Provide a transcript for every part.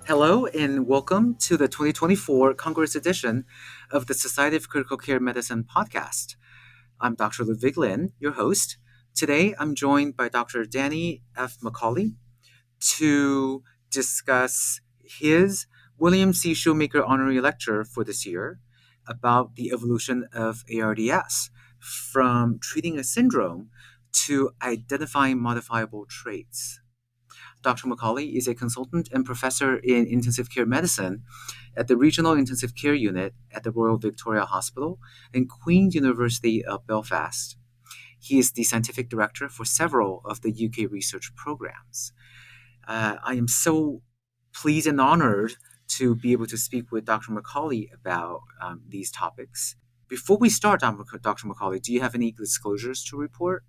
Hello and welcome to the 2024 Congress edition of the Society of Critical Care Medicine podcast. I'm Dr. Ludwig Lin, your host. Today I'm joined by Dr. Danny F. McAuley to discuss his William C. Shoemaker Honorary Lecture for this year about the evolution of ARDS from treating a syndrome to identifying modifiable traits. Dr. McAuley is a consultant and professor in intensive care medicine at the Regional Intensive Care Unit at the Royal Victoria Hospital and Queen's University of Belfast. He is the scientific director for several of the UK research programs. I am so pleased and honored to be able to speak with Dr. McAuley about these topics. Before we start, Dr. McAuley, do you have any disclosures to report?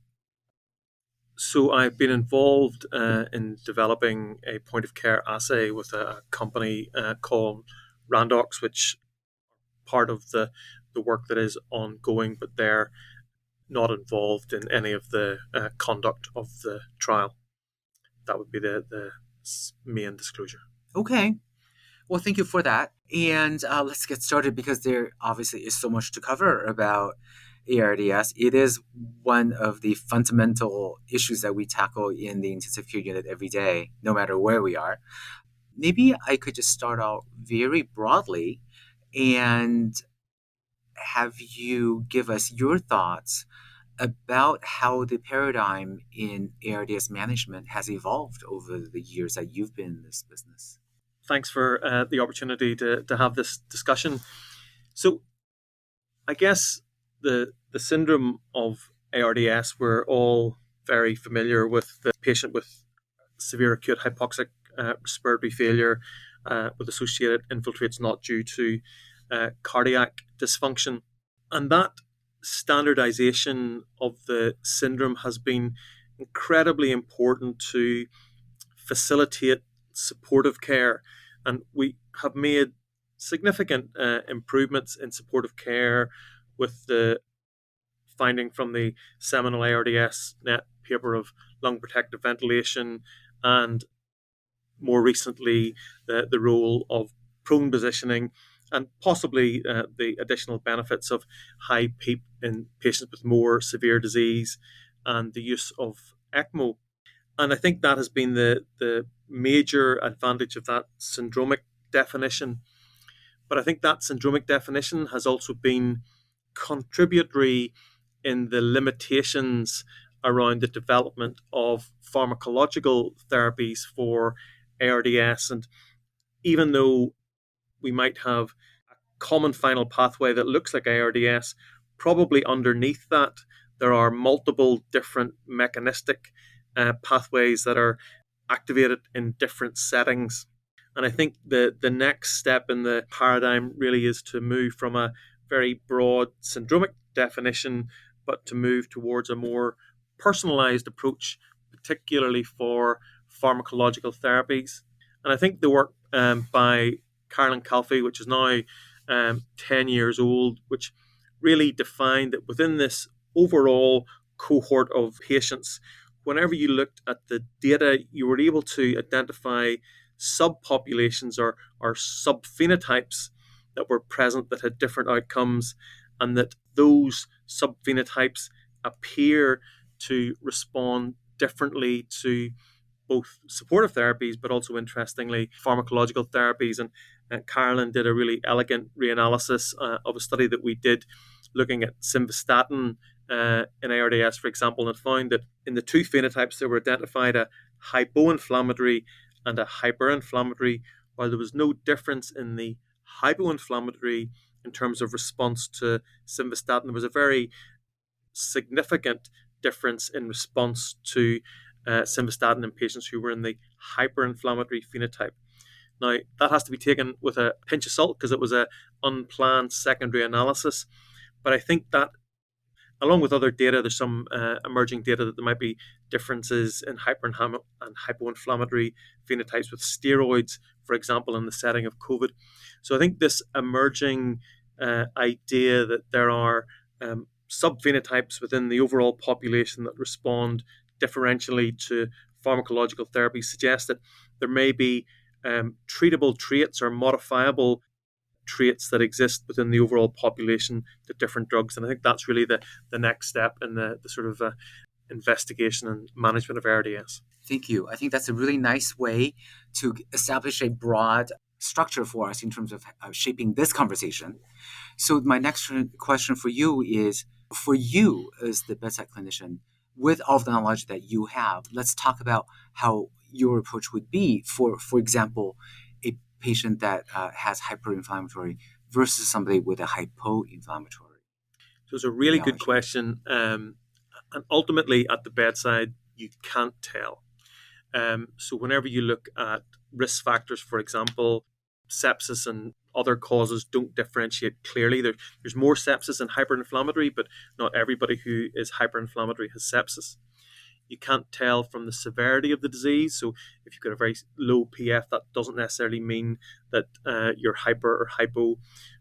So I've been involved in developing a point of care assay with a company called Randox, which part of the work that is ongoing, but they're not involved in any of the conduct of the trial. That would be the main disclosure. Okay. Well, thank you for that. And let's get started because there obviously is so much to cover about ARDS. It is one of the fundamental issues that we tackle in the intensive care unit every day, no matter where we are. Maybe I could just start out very broadly and have you give us your thoughts about how the paradigm in ARDS management has evolved over the years that you've been in this business. Thanks for the opportunity to have this discussion. So I guess the syndrome of ARDS, we're all very familiar with the patient with severe acute hypoxic respiratory failure with associated infiltrates not due to cardiac dysfunction. And that standardization of the syndrome has been incredibly important to facilitate supportive care. And we have made significant improvements in supportive care with the finding from the seminal ARDS net paper of lung protective ventilation, and more recently the role of prone positioning, and possibly the additional benefits of high PEEP in patients with more severe disease and the use of ECMO. And I think that has been the major advantage of that syndromic definition. But I think that syndromic definition has also been contributory in the limitations around the development of pharmacological therapies for ARDS. And even though we might have a common final pathway that looks like ARDS, probably underneath that there are multiple different mechanistic pathways that are activated in different settings. And I think the next step in the paradigm really is to move from a very broad syndromic definition, but to move towards a more personalized approach, particularly for pharmacological therapies. And I think the work by Carolyn Calfee, which is now 10 years old, which really defined that within this overall cohort of patients, whenever you looked at the data, you were able to identify subpopulations or subphenotypes that were present that had different outcomes, and that those subphenotypes appear to respond differently to both supportive therapies, but also, interestingly, pharmacological therapies. And Carolyn did a really elegant reanalysis of a study that we did looking at simvastatin in ARDS, for example, and found that in the two phenotypes there were identified a hypoinflammatory and a hyperinflammatory, while there was no difference in the hypoinflammatory in terms of response to simvastatin. There was a very significant difference in response to simvastatin in patients who were in the hyperinflammatory phenotype. Now, that has to be taken with a pinch of salt because it was an unplanned secondary analysis. But I think that, along with other data, there's some emerging data that there might be differences in hyper and hypoinflammatory phenotypes with steroids, for example, in the setting of COVID. So I think this emerging idea that there are subphenotypes within the overall population that respond differentially to pharmacological therapy suggests that there may be treatable traits or modifiable traits that exist within the overall population to different drugs. And I think that's really the next step in the sort of investigation and management of ARDS. Thank you. I think that's a really nice way to establish a broad structure for us in terms of shaping this conversation. So my next question for you is, for you as the bedside clinician, with all of the knowledge that you have, let's talk about how your approach would be for example, a patient that has hyperinflammatory versus somebody with a hypoinflammatory. So it's a really good etiology. question. And ultimately, at the bedside, you can't tell. So whenever you look at risk factors, for example, sepsis and other causes don't differentiate clearly. There's more sepsis in hyperinflammatory, but not everybody who is hyperinflammatory has sepsis. You can't tell from the severity of the disease. So if you've got a very low PF, that doesn't necessarily mean that you're hyper or hypo.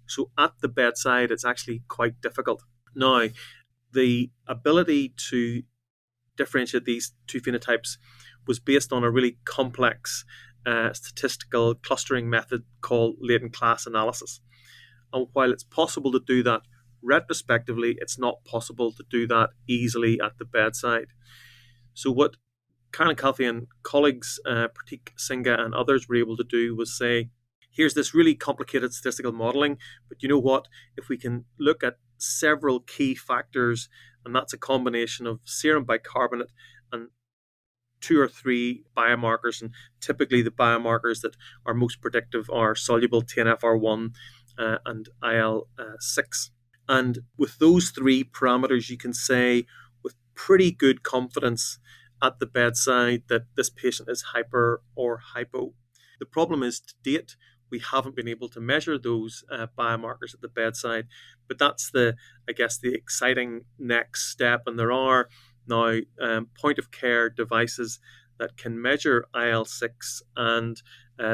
So at the bedside, it's actually quite difficult. Now, the ability to differentiate these two phenotypes was based on a really complex statistical clustering method called latent class analysis. And while it's possible to do that retrospectively, it's not possible to do that easily at the bedside. So what Karen Calfee and colleagues, Pratik Singha and others, were able to do was say, here's this really complicated statistical modeling, but you know what? If we can look at several key factors, and that's a combination of serum bicarbonate and 2 or 3 biomarkers, and typically the biomarkers that are most predictive are soluble TNFR1 and IL-6. And with those 3 parameters, you can say with pretty good confidence at the bedside that this patient is hyper or hypo. The problem is, to date, we haven't been able to measure those biomarkers at the bedside, but that's the exciting next step. And there are now point of care devices that can measure IL-6 and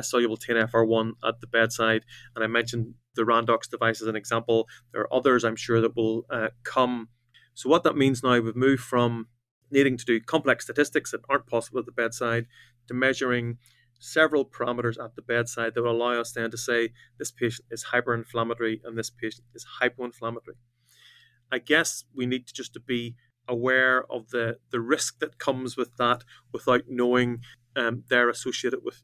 soluble TNFR1 at the bedside. And I mentioned the Randox device as an example. There are others I'm sure that will come. So what that means now, we've moved from needing to do complex statistics that aren't possible at the bedside to measuring several parameters at the bedside that will allow us then to say this patient is hyperinflammatory and this patient is hypoinflammatory. I guess we need to be aware of the risk that comes with that without knowing they're associated with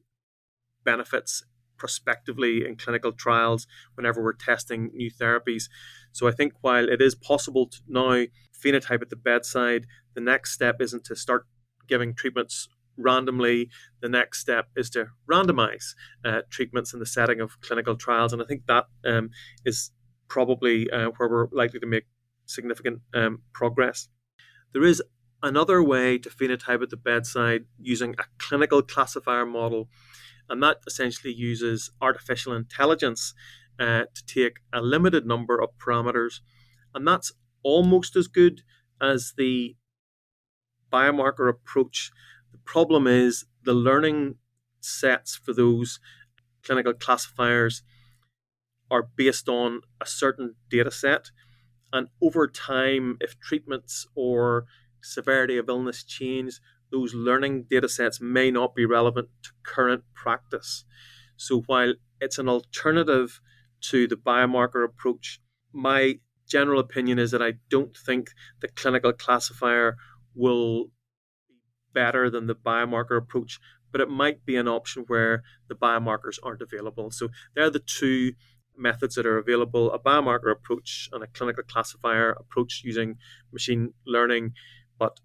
benefits prospectively in clinical trials whenever we're testing new therapies. So I think while it is possible to now phenotype at the bedside, the next step isn't to start giving treatments randomly. The next step is to randomize treatments in the setting of clinical trials. And I think that is probably where we're likely to make significant progress. There is another way to phenotype at the bedside using a clinical classifier model, and that essentially uses artificial intelligence to take a limited number of parameters, and that's almost as good as the biomarker approach. The problem is the learning sets for those clinical classifiers are based on a certain data set, and over time, if treatments or severity of illness change, those learning data sets may not be relevant to current practice. So while it's an alternative to the biomarker approach, my general opinion is that I don't think the clinical classifier will be better than the biomarker approach, but it might be an option where the biomarkers aren't available. So they're the 2 methods that are available: a biomarker approach and a clinical classifier approach using machine learning. But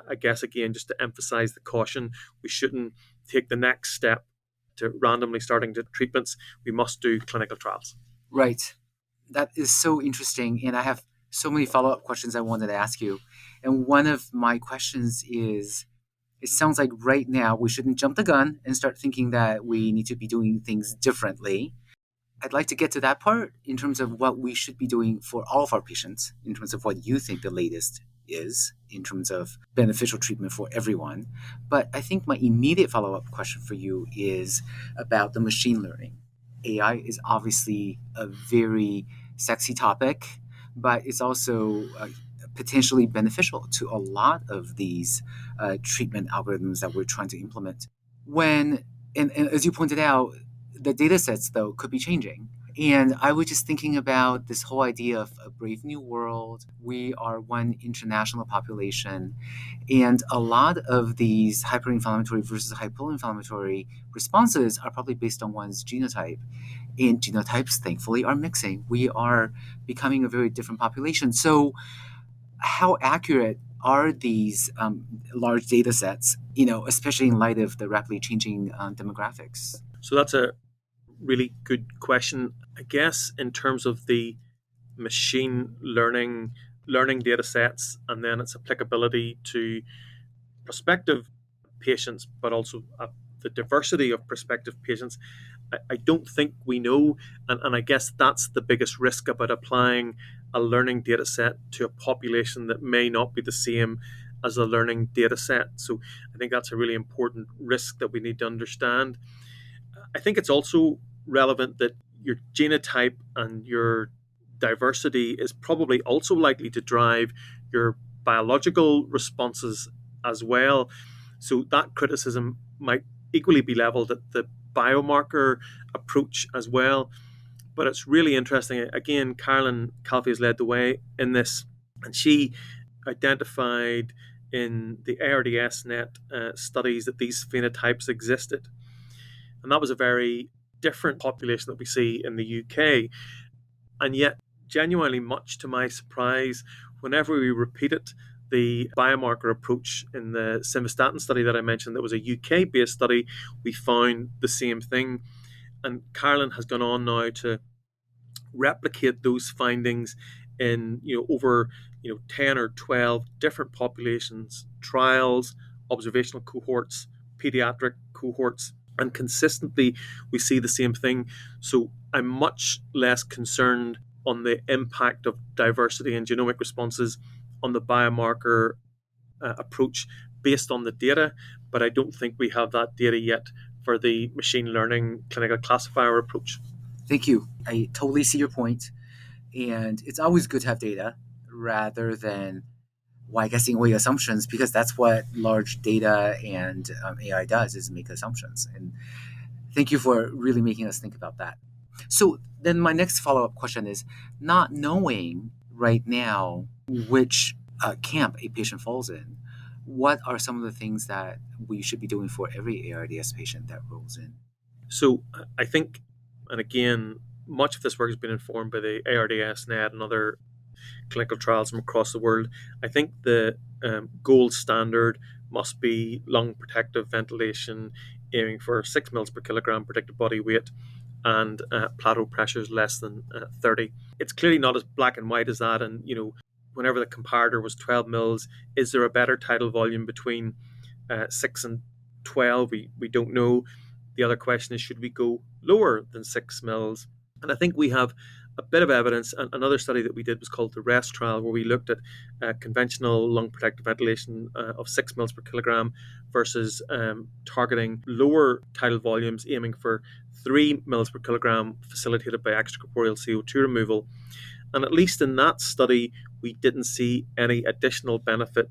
I guess, again, just to emphasize the caution, we shouldn't take the next step to randomly starting to treatments. We must do clinical trials. Right. That is so interesting. And I have so many follow-up questions I wanted to ask you. And one of my questions is, it sounds like right now we shouldn't jump the gun and start thinking that we need to be doing things differently. I'd like to get to that part in terms of what we should be doing for all of our patients, in terms of what you think the latest is in terms of beneficial treatment for everyone. But I think my immediate follow-up question for you is about the machine learning. AI is obviously a very sexy topic, but it's also potentially beneficial to a lot of these treatment algorithms that we're trying to implement. When And as you pointed out, the data sets, though, could be changing. And I was just thinking about this whole idea of a brave new world. We are one international population. And a lot of these hyperinflammatory versus hypoinflammatory responses are probably based on one's genotype. And genotypes, thankfully, are mixing. We are becoming a very different population. So, how accurate are these large data sets, especially in light of the rapidly changing demographics? So that's a really good question. I guess in terms of the machine learning data sets and then its applicability to prospective patients, but also the diversity of prospective patients, I don't think we know. And I guess that's the biggest risk about applying a learning data set to a population that may not be the same as a learning data set. So I think that's a really important risk that we need to understand. I think it's also relevant that your genotype and your diversity is probably also likely to drive your biological responses as well. So that criticism might equally be leveled at the biomarker approach as well. But it's really interesting. Again, Carolyn Calfee has led the way in this, and she identified in the ARDS net studies that these phenotypes existed. And that was a very different population that we see in the UK. And yet, genuinely, much to my surprise, whenever we repeated the biomarker approach in the simvastatin study that I mentioned, that was a UK based study, we found the same thing. And Carolyn has gone on now to replicate those findings in over 10 or 12 different populations, trials, observational cohorts, pediatric cohorts, and consistently we see the same thing. So I'm much less concerned on the impact of diversity and genomic responses on the biomarker approach based on the data, but I don't think we have that data yet for the machine learning clinical classifier approach. Thank you. I totally see your point. And it's always good to have data rather than guessing away assumptions, because that's what large data and AI does, is make assumptions. And thank you for really making us think about that. So then my next follow-up question is, not knowing right now which camp a patient falls in, what are some of the things that we should be doing for every ARDS patient that rolls in? So I think, and again, much of this work has been informed by the ARDS net and other clinical trials from across the world. I think the gold standard must be lung protective ventilation, aiming for 6 mils per kilogram predicted body weight, and plateau pressures less than 30. It's clearly not as black and white as that. And whenever the comparator was 12 mils, is there a better tidal volume between 6 and 12? We don't know. The other question is, should we go lower than 6 mils? And I think we have a bit of evidence. Another study that we did was called the REST trial, where we looked at conventional lung protective ventilation of 6 mils per kilogram versus targeting lower tidal volumes, aiming for 3 mils per kilogram facilitated by extracorporeal CO2 removal. And at least in that study, we didn't see any additional benefit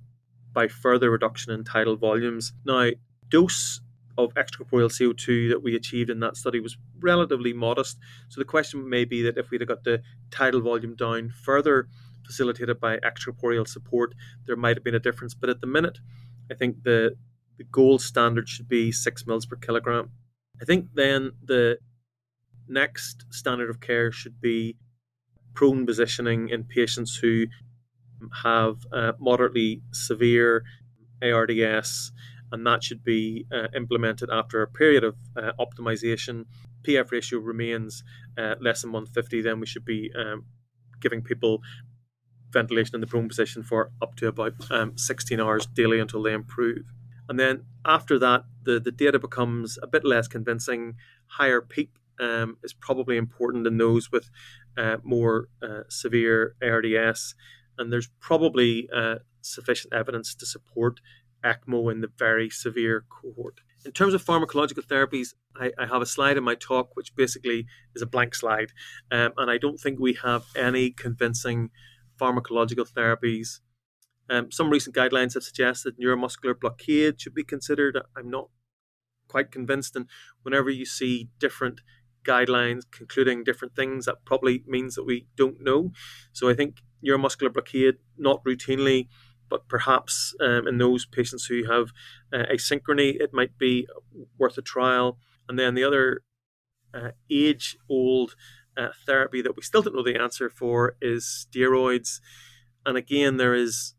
by further reduction in tidal volumes. Now, dose of extracorporeal CO2 that we achieved in that study was relatively modest. So the question may be that if we'd have got the tidal volume down further, facilitated by extracorporeal support, there might have been a difference. But at the minute, I think the gold standard should be 6 mils per kilogram. I think then the next standard of care should be prone positioning in patients who have moderately severe ARDS, and that should be implemented after a period of optimization. PF ratio remains less than 150, then we should be giving people ventilation in the prone position for up to about 16 hours daily until they improve. And then after that, the data becomes a bit less convincing. Higher PEEP is probably important in those with more severe ARDS, and there's probably sufficient evidence to support ECMO in the very severe cohort. In terms of pharmacological therapies, I have a slide in my talk which basically is a blank slide, and I don't think we have any convincing pharmacological therapies. Some recent guidelines have suggested neuromuscular blockade should be considered. I'm not quite convinced. And whenever you see different guidelines concluding different things, that probably means that we don't know. So I think neuromuscular blockade, not routinely, but perhaps in those patients who have asynchrony, it might be worth a trial. And then the other age-old therapy that we still don't know the answer for is steroids. And again, there is,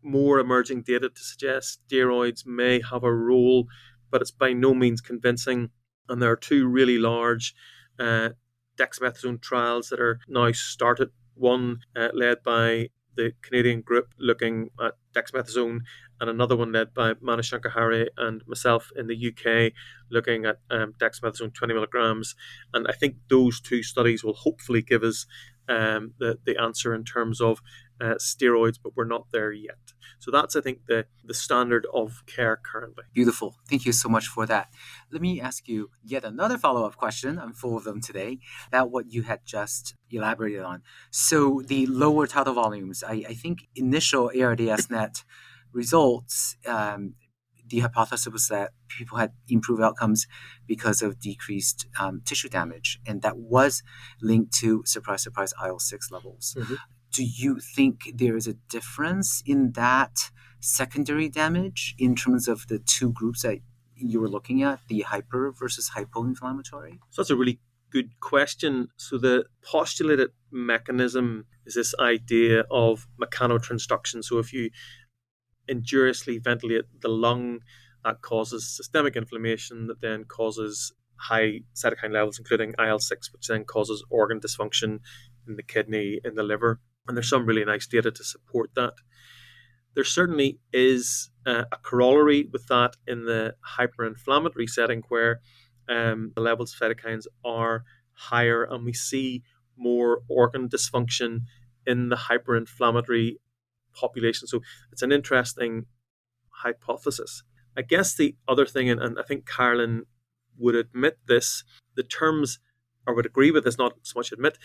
more emerging data to suggest steroids may have a role, but it's by no means convincing. And there are two really large dexamethasone trials that are now started. One led by the Canadian group looking at dexamethasone, and another one led by Manishankar Hari and myself in the UK looking at dexamethasone 20 milligrams. And I think those two studies will hopefully give us the answer in terms of steroids, but we're not there yet. So that's, I think, the standard of care currently. Beautiful. Thank you so much for that. Let me ask you yet another follow-up question. I'm full of them today, about what you had just elaborated on. So the lower tidal volumes, I think initial ARDS-NET results, the hypothesis was that people had improved outcomes because of decreased tissue damage, and that was linked to, surprise, surprise, IL-6 levels. Mm-hmm. Do you think there is a difference in that secondary damage in terms of the two groups that you were looking at, the hyper versus hypoinflammatory? So that's a really good question. So the postulated mechanism is this idea of mechanotransduction. So if you injuriously ventilate the lung, that causes systemic inflammation that then causes high cytokine levels, including IL-6, which then causes organ dysfunction in the kidney, in the liver. And there's some really nice data to support that. There certainly is a corollary with that in the hyperinflammatory setting, where the levels of cytokines are higher, and we see more organ dysfunction in the hyperinflammatory population. So it's an interesting hypothesis. I guess the other thing, and I think Carolyn would admit this, the terms, or would agree with this, not so much admit,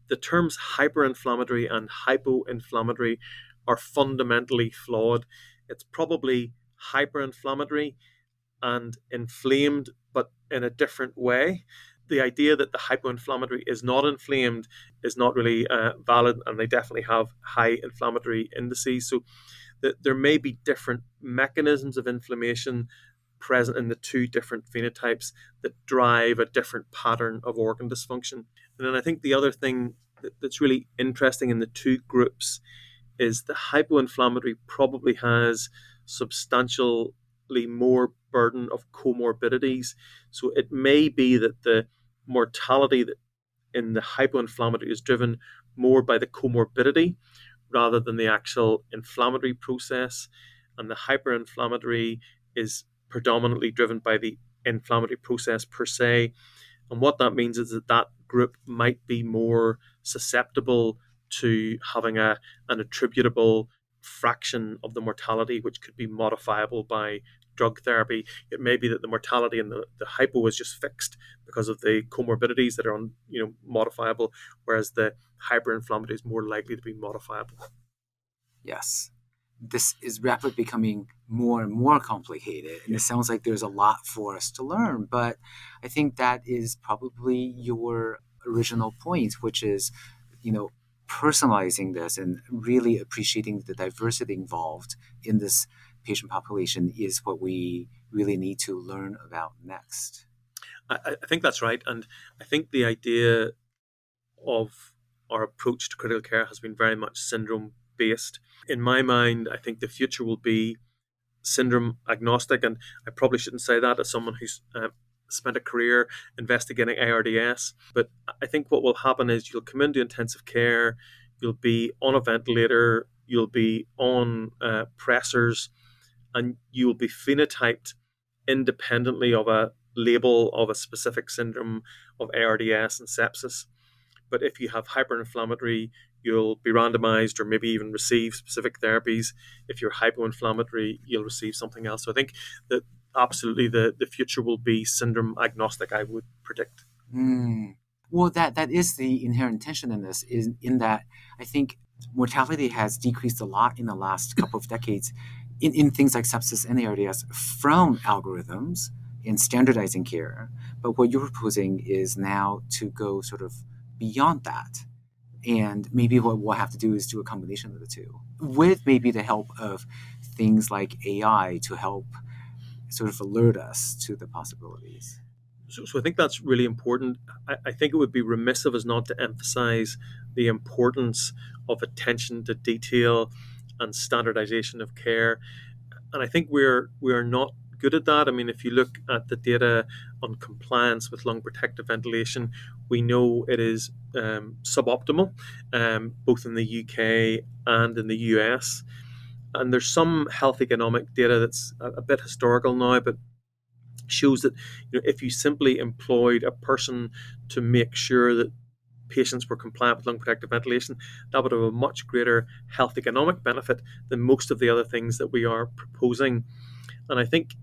the terms hyperinflammatory and hypoinflammatory are fundamentally flawed. It's probably hyperinflammatory and inflamed, but in a different way. The idea that the hypoinflammatory is not inflamed is not really valid, and they definitely have high inflammatory indices. So there may be different mechanisms of inflammation present in the two different phenotypes that drive a different pattern of organ dysfunction. And then I think the other thing that's really interesting in the two groups is the hypoinflammatory probably has substantially more burden of comorbidities. So it may be that the mortality in the hypoinflammatory is driven more by the comorbidity rather than the actual inflammatory process, and the hyperinflammatory is predominantly driven by the inflammatory process per se. And what that means is that group might be more susceptible to having an attributable fraction of the mortality, which could be modifiable by drug therapy. It may be that the mortality in the hypo is just fixed because of the comorbidities that are modifiable, whereas the hyperinflammatory is more likely to be modifiable. Yes. This is rapidly becoming more and more complicated, and it sounds like there's a lot for us to learn, but I think that is probably your original point, which is, personalizing this and really appreciating the diversity involved in this patient population is what we really need to learn about next. I think that's right, and I think the idea of our approach to critical care has been very much syndrome based. In my mind, I think the future will be syndrome agnostic, and I probably shouldn't say that as someone who's spent a career investigating ARDS, but I think what will happen is you'll come into intensive care, you'll be on a ventilator, you'll be on pressors, and you'll be phenotyped independently of a label of a specific syndrome of ARDS and sepsis. But if you have hyperinflammatory, you'll be randomized or maybe even receive specific therapies. If you're hypoinflammatory, you'll receive something else. So I think that absolutely the future will be syndrome agnostic, I would predict. Well, that is the inherent tension in this, is in that I think mortality has decreased a lot in the last couple of decades in things like sepsis and ARDS from algorithms in standardizing care. But what you're proposing is now to go sort of beyond that. And maybe what we'll have to do is do a combination of the two, with maybe the help of things like AI to help sort of alert us to the possibilities. So I think that's really important. I think it would be remiss of us not to emphasize the importance of attention to detail and standardization of care. And I think we're not good at that. I mean, if you look at the data on compliance with lung protective ventilation, we know it is suboptimal, both in the UK and in the US. And there's some health economic data that's a bit historical now, but shows that if you simply employed a person to make sure that patients were compliant with lung protective ventilation, that would have a much greater health economic benefit than most of the other things that we are proposing. And I think,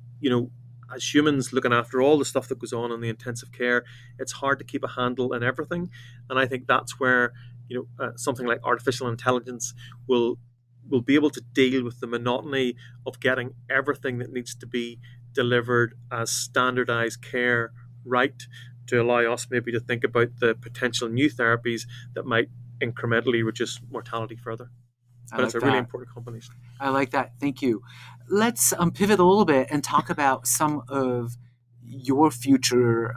as humans looking after all the stuff that goes on in the intensive care, it's hard to keep a handle on everything. And I think that's where, something like artificial intelligence will be able to deal with the monotony of getting everything that needs to be delivered as standardized care right, to allow us maybe to think about the potential new therapies that might incrementally reduce mortality further. But it's a really important combination. I like that. Thank you. Let's pivot a little bit and talk about some of your future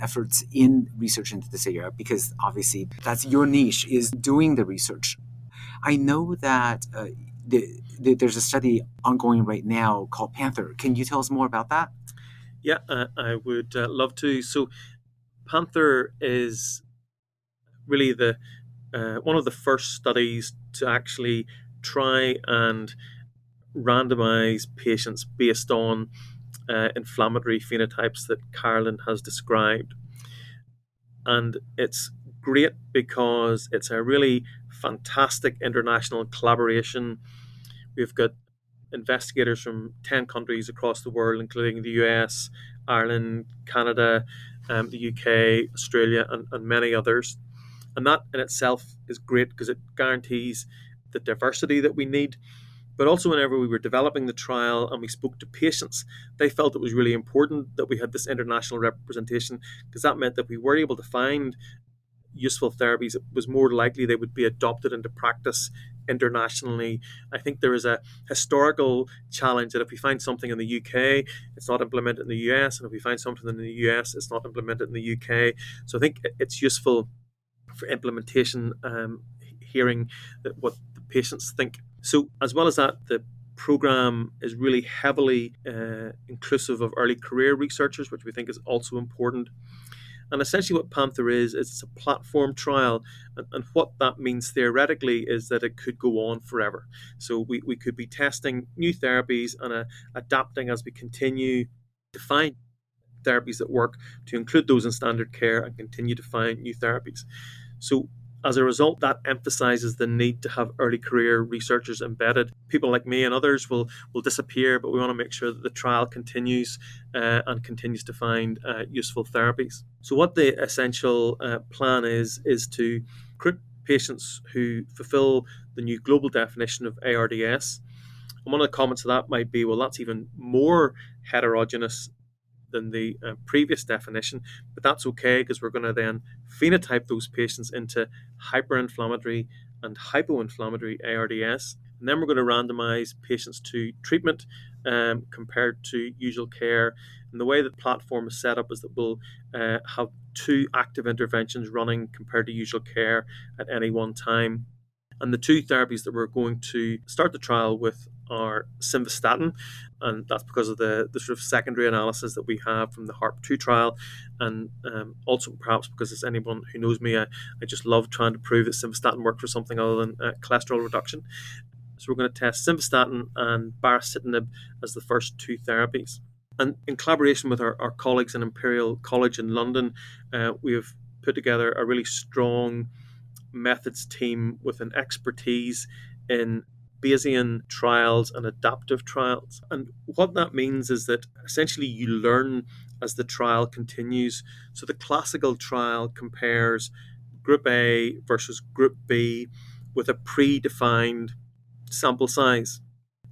efforts in research into this area, because obviously that's your niche, is doing the research. I know that there's a study ongoing right now called Panther. Can you tell us more about that? Yeah, I would love to. So Panther is really the one of the first studies to actually try and randomize patients based on inflammatory phenotypes that Carolyn has described. And it's great because it's a really fantastic international collaboration. We've got investigators from 10 countries across the world, including the US, Ireland, Canada, the UK, Australia, and many others. And that in itself is great because it guarantees the diversity that we need. But also, whenever we were developing the trial and we spoke to patients, they felt it was really important that we had this international representation, because that meant that we were able to find useful therapies. It was more likely they would be adopted into practice internationally. I think there is a historical challenge that if we find something in the UK, it's not implemented in the US, and if we find something in the US, it's not implemented in the UK. So I think it's useful for implementation, hearing what the patients think. So as well as that, the program is really heavily inclusive of early career researchers, which we think is also important. And essentially what Panther is it's a platform trial. And what that means theoretically is that it could go on forever. So we could be testing new therapies and adapting as we continue to find therapies that work, to include those in standard care and continue to find new therapies. So as a result, that emphasizes the need to have early career researchers embedded. People like me and others will disappear, but we want to make sure that the trial continues and continues to find useful therapies. So what the essential plan is to recruit patients who fulfill the new global definition of ARDS. And one of the comments of that might be, well, that's even more heterogeneous than the previous definition, but that's okay because we're going to then phenotype those patients into hyperinflammatory and hypoinflammatory ARDS. And then we're going to randomize patients to treatment compared to usual care. And the way that the platform is set up is that we'll have 2 active interventions running compared to usual care at any one time. And the 2 therapies that we're going to start the trial with are simvastatin, and that's because of the sort of secondary analysis that we have from the HARP2 trial, and also perhaps because, as anyone who knows me, I just love trying to prove that simvastatin works for something other than cholesterol reduction. So we're going to test simvastatin and baricitinib as the first 2 therapies. And in collaboration with our colleagues in Imperial College in London, we have put together a really strong methods team with an expertise in Bayesian trials and adaptive trials. And what that means is that essentially you learn as the trial continues. So the classical trial compares Group A versus Group B with a predefined sample size.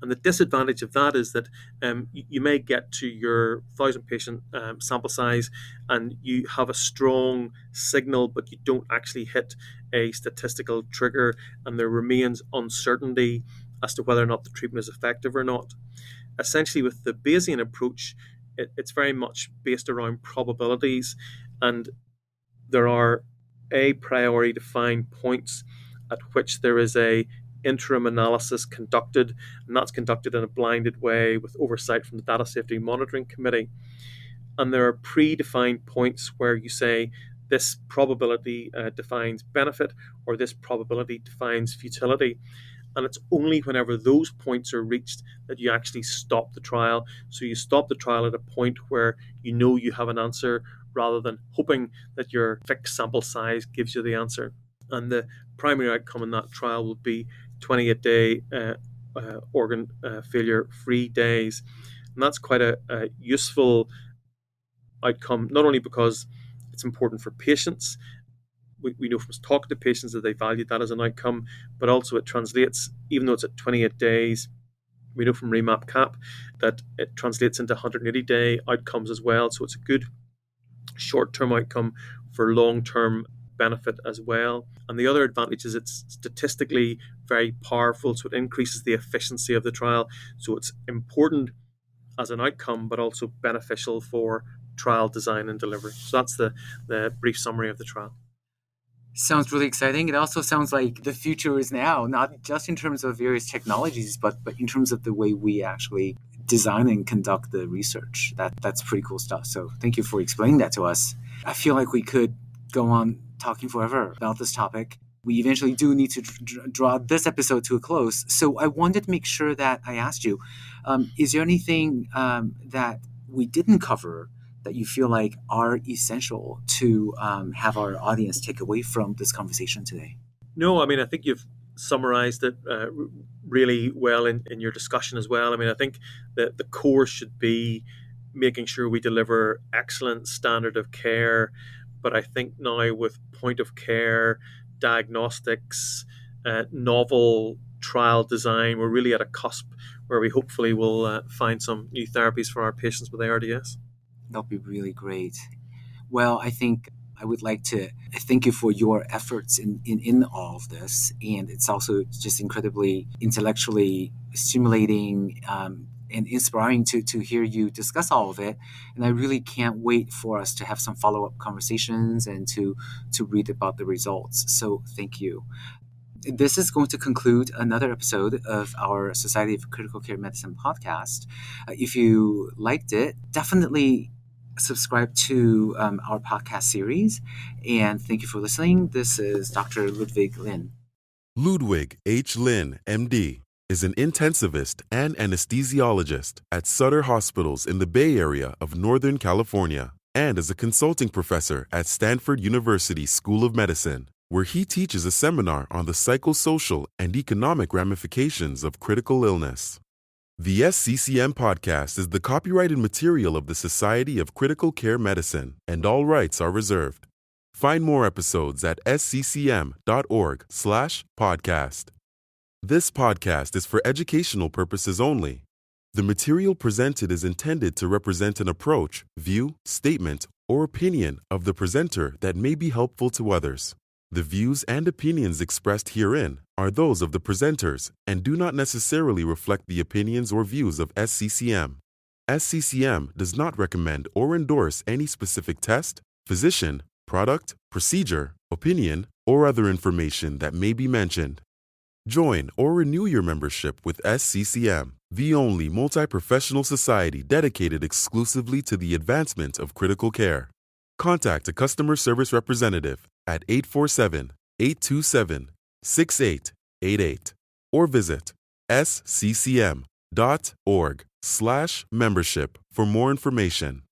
And the disadvantage of that is that you may get to your 1,000-patient sample size and you have a strong signal, but you don't actually hit a statistical trigger, and there remains uncertainty as to whether or not the treatment is effective or not. Essentially, with the Bayesian approach, it's very much based around probabilities, and there are a priori defined points at which there is a interim analysis conducted, and that's conducted in a blinded way with oversight from the Data Safety Monitoring Committee. And there are predefined points where you say this probability defines benefit, or this probability defines futility. And it's only whenever those points are reached that you actually stop the trial. So you stop the trial at a point where you know you have an answer, rather than hoping that your fixed sample size gives you the answer. And the primary outcome in that trial will be 28-day organ failure-free days. And that's quite a useful outcome, not only because it's important for patients. We know from talking to patients that they value that as an outcome, but also it translates, even though it's at 28 days, we know from Remap Cap that it translates into 180-day outcomes as well. So it's a good short-term outcome for long-term benefit as well. And the other advantage is it's statistically very powerful, so it increases the efficiency of the trial. So it's important as an outcome, but also beneficial for trial design and delivery. So that's the brief summary of the trial. Sounds really exciting. It also sounds like the future is now, not just in terms of various technologies, but in terms of the way we actually design and conduct the research. That's pretty cool stuff. So thank you for explaining that to us. I feel like we could go on talking forever about this topic. We eventually do need to draw this episode to a close. So I wanted to make sure that I asked you, is there anything that we didn't cover that you feel like are essential to have our audience take away from this conversation today? No, I mean, I think you've summarized it really well in your discussion as well. I mean, I think that the core should be making sure we deliver excellent standard of care. But I think now with point of care, diagnostics, novel trial design, we're really at a cusp where we hopefully will find some new therapies for our patients with ARDS. That'll be really great. Well, I think I would like to thank you for your efforts in all of this. And it's also just incredibly intellectually stimulating and inspiring to hear you discuss all of it. And I really can't wait for us to have some follow-up conversations and to read about the results. So thank you. This is going to conclude another episode of our Society of Critical Care Medicine podcast. If you liked it, definitely subscribe to our podcast series. And thank you for listening. This is Dr. Ludwig Lin. Ludwig H. Lin, MD, is an intensivist and anesthesiologist at Sutter Hospitals in the Bay Area of Northern California, and is a consulting professor at Stanford University School of Medicine, where he teaches a seminar on the psychosocial and economic ramifications of critical illness. The SCCM podcast is the copyrighted material of the Society of Critical Care Medicine, and all rights are reserved. Find more episodes at sccm.org/podcast. This podcast is for educational purposes only. The material presented is intended to represent an approach, view, statement, or opinion of the presenter that may be helpful to others. The views and opinions expressed herein are those of the presenters and do not necessarily reflect the opinions or views of SCCM. SCCM does not recommend or endorse any specific test, physician, product, procedure, opinion, or other information that may be mentioned. Join or renew your membership with SCCM, the only multi-professional society dedicated exclusively to the advancement of critical care. Contact a customer service representative at 847-827-6888 or visit sccm.org/membership for more information.